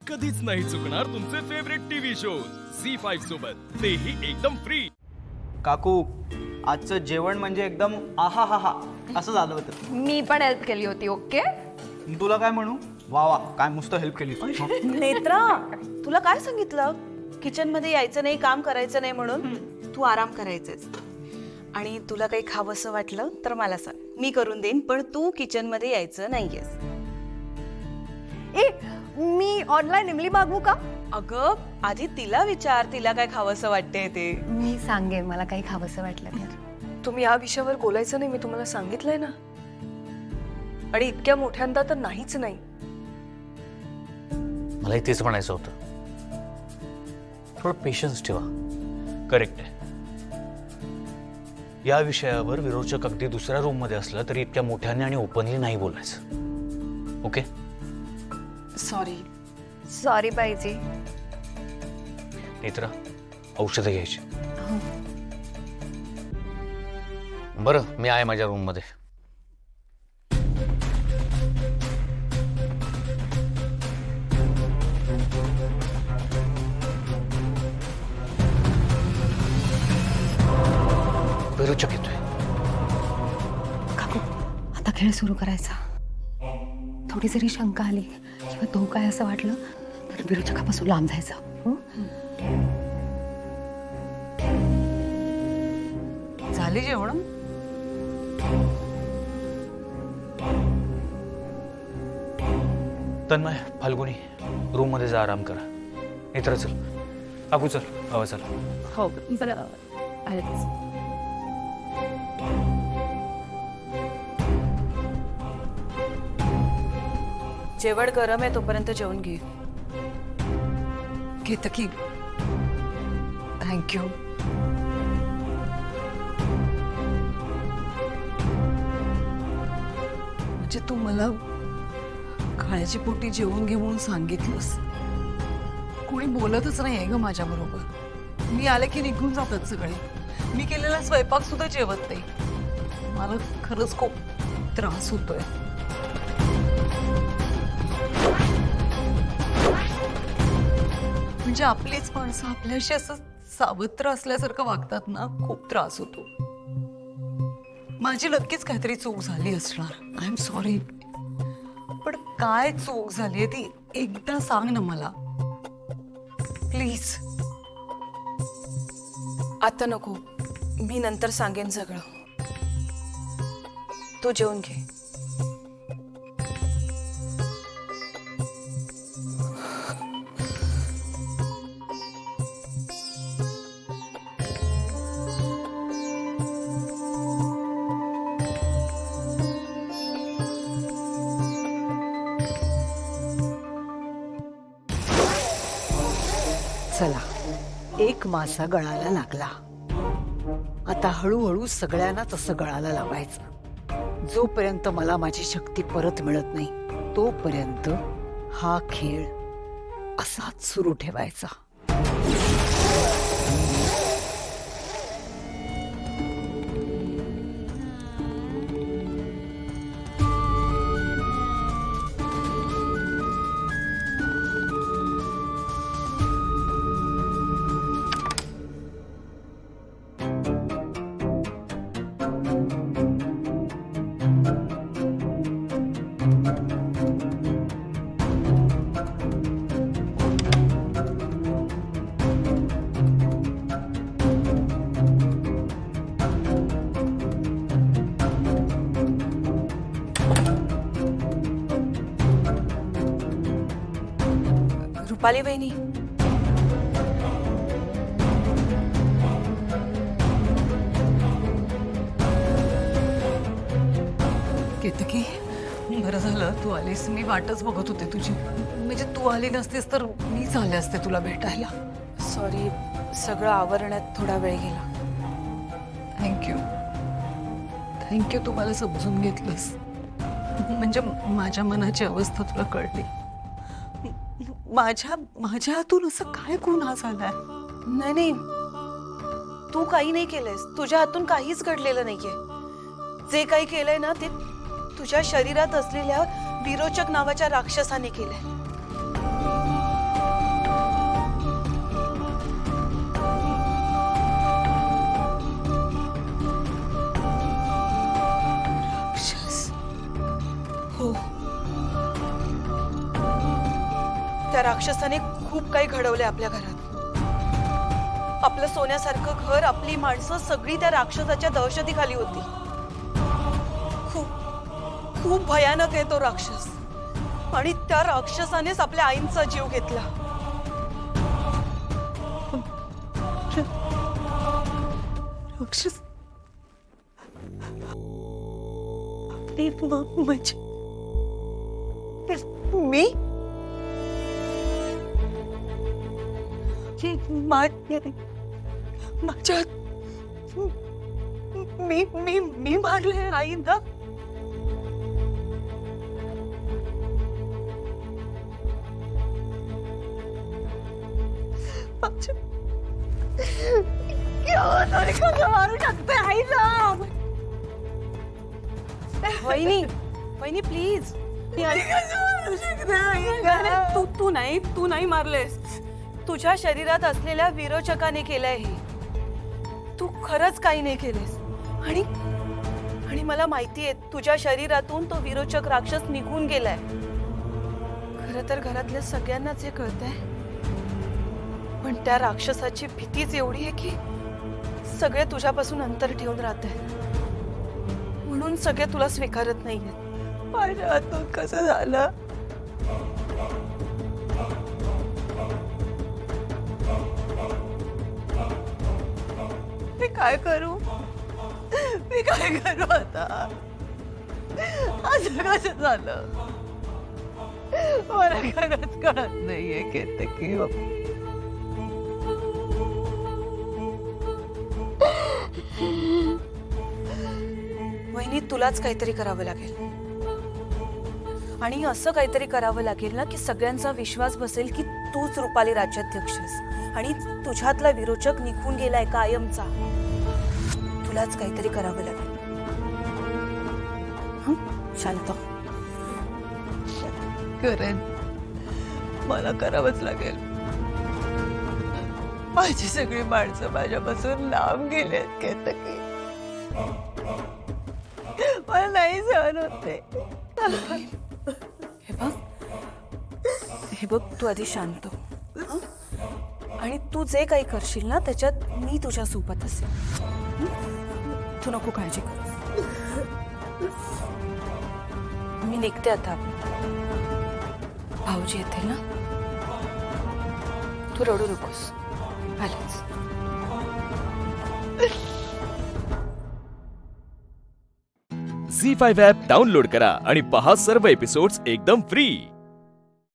कधीच नाही चुकणार तुमचे फेवरेट टीव्ही शोज झी5 सोबत, तेही एकदम फ्री. काकू, आजचं जेवण म्हणजे एकदम आहा हा हा असं झालं होतं. मी पण हेल्प केली होती. ओके, तुला काय म्हणू? वा वा, काय मस्त हेल्प केली. नेत्रा, तुला काय सांगितलं? किचन मध्ये यायचं नाही, काम करायचं नाही म्हणून. तू आराम करायचेस. आणि तुला काही खावंसं वाटलं तर मला सांग, मी करून देईन, पण तू किचन मध्ये यायचं नाहीयेस. ए मी ऑनलाईन इमली मागवू का? अगं, आधी तिला विचार, तिला काय खावंसं वाटतंय ते. मी सांगेन मला काही खावंसं वाटलं तर. तुम्ही या विषयावर बोलायचं नाही, मी तुम्हाला सांगितलंय ना. आणि इतक्या मोठ्यांदा तर नाहीच नाही. मला तेच म्हणायचं होतं, थोडं पेशन्स ठेवा. करेक्ट आहे, या विषयावर विरोचक अगदी दुसऱ्या रूम मध्ये असलं तरी इतक्या मोठ्याने आणि ओपनली नाही बोलायचं. ओके, सॉरी बाईजी. नेत्रा, औषधं घ्यायची. बरं, मी आहे माझ्या रूम मध्ये. विरोचक येतोय. काकू, आता खेळ सुरू करायचा. थोडी जरी शंका आली किंवा तो काय असं वाटलं तर विरोचकापासून लांब जायचं. झाली जेवण? तन्मय, फाल्गुनी, रूम मध्ये जा, आराम करा. नेत्रा चल, काकू चल, हवा चल. हो बरं. जेवण गरम आहे, तोपर्यंत जेवण घे. केतकी, थँक्यू. म्हणजे तू मला काळजीपोटी जेवून घे म्हणून सांगितलंस. कोणी बोलतच नाहीये ग माझ्या बरोबर. मी आले की निघून जातात सगळे. मी केलेला स्वयंपाक सुद्धा जेवत नाही. मला खरंच खूप त्रास होतोय. म्हणजे आपलीच माणसं आपल्याशी असं सावत्र असल्यासारखं वागतात ना, खूप त्रास होतो. माझी नक्कीच काहीतरी चूक झाली असणार. I am sorry. पण काय चूक झाली ती एकदा सांग ना मला, प्लीज. आता नको, मी नंतर सांगेन सगळं. तू जेवून घे. चला, एक मासा गळाला लागला. आता हळूहळू सगळ्यांना तसं गळाला लावायचं. जोपर्यंत मला माझी शक्ती परत मिळत नाही तोपर्यंत हा खेळ असाच सुरू ठेवायचा. रुपाली वहिनी, केतकी, बरं झालं तू आलीस. मी वाटच बघत होते तुझी. म्हणजे तू आली नसतीस तर मीच आले असते तुला भेटायला. सॉरी, सगळं आवरण्यात थोडा वेळ गेला. थँक्यू. थँक्यू, तू मला समजून घेतलंस. म्हणजे माझ्या मनाची अवस्था तुला कळली. माझ्या हातून असं काय गुन्हा झालाय? नाही नाही, तू काही नाही केलंयस. तुझ्या हातून काहीच घडलेलं नाहीये. जे काही केलंय ना ते तुझ्या शरीरात असलेल्या विरोचक नावाच्या राक्षसाने केलंय. त्या राक्षसाने खूप काही घडवले आपल्या घरात. आपलं सोन्यासारखं घर, आपली माणसं सगळी त्या राक्षसाच्या दहशतीखाली होती. खूप खूप भयानक आहे तो राक्षस. आणि त्या राक्षसानेच आपल्या आईंचा जीव घेतला. राक्षस मी माझ्या मी मारले आईंना. मारू शकते आईला. वहिनी वहिनी प्लीज. तू नाही मारलेस. तुझ्या शरीरात असलेल्या विरोचकाने केलंय हे. तू खरंच काही नाही केलेस. आणि आणि मला माहितीये तुझ्या शरीरातून तो विरोचक राक्षस निघून गेलाय. खरं तर घरातल्या सगळ्यांनाच हे कळतंय. पण त्या राक्षसाची भीतीच एवढी आहे की सगळे तुझ्यापासून अंतर ठेवून राहत आहेत. म्हणून सगळे तुला स्वीकारत नाहीये. माझ्या हातून कसं झालं? मी काय करू आता? असं कसं झालं? मला खरंच कळत नाहीये केतकी. वहिनी तुलाच काहीतरी करावं लागेल. आणि असं काहीतरी करावं लागेल ना की सगळ्यांचा विश्वास बसेल की तूच रुपाली राज्याध्यक्षस आणि तुझ्यातला विरोचक निघून गेलाय कायमचा. तुलाच काहीतरी करावं लागेल. शांत करेन. मला करावंच लागेल. माझी सगळी माणसं माझ्यापासून लांब गेलेत केतकी. मला नाही सहन होते. हे बघ तू आधी शांत हो. हं? आणि तू जे काही करशील ना त्याच्यात मी तुझ्या सोबत असेल. हं? तू नको काळजी कर. मी निघते आता. भाऊजी येते ना. तू रडू नकोस. आलेच. झी5 ॲप डाउनलोड करा आणि पहा सर्व एपिसोड्स एकदम फ्री.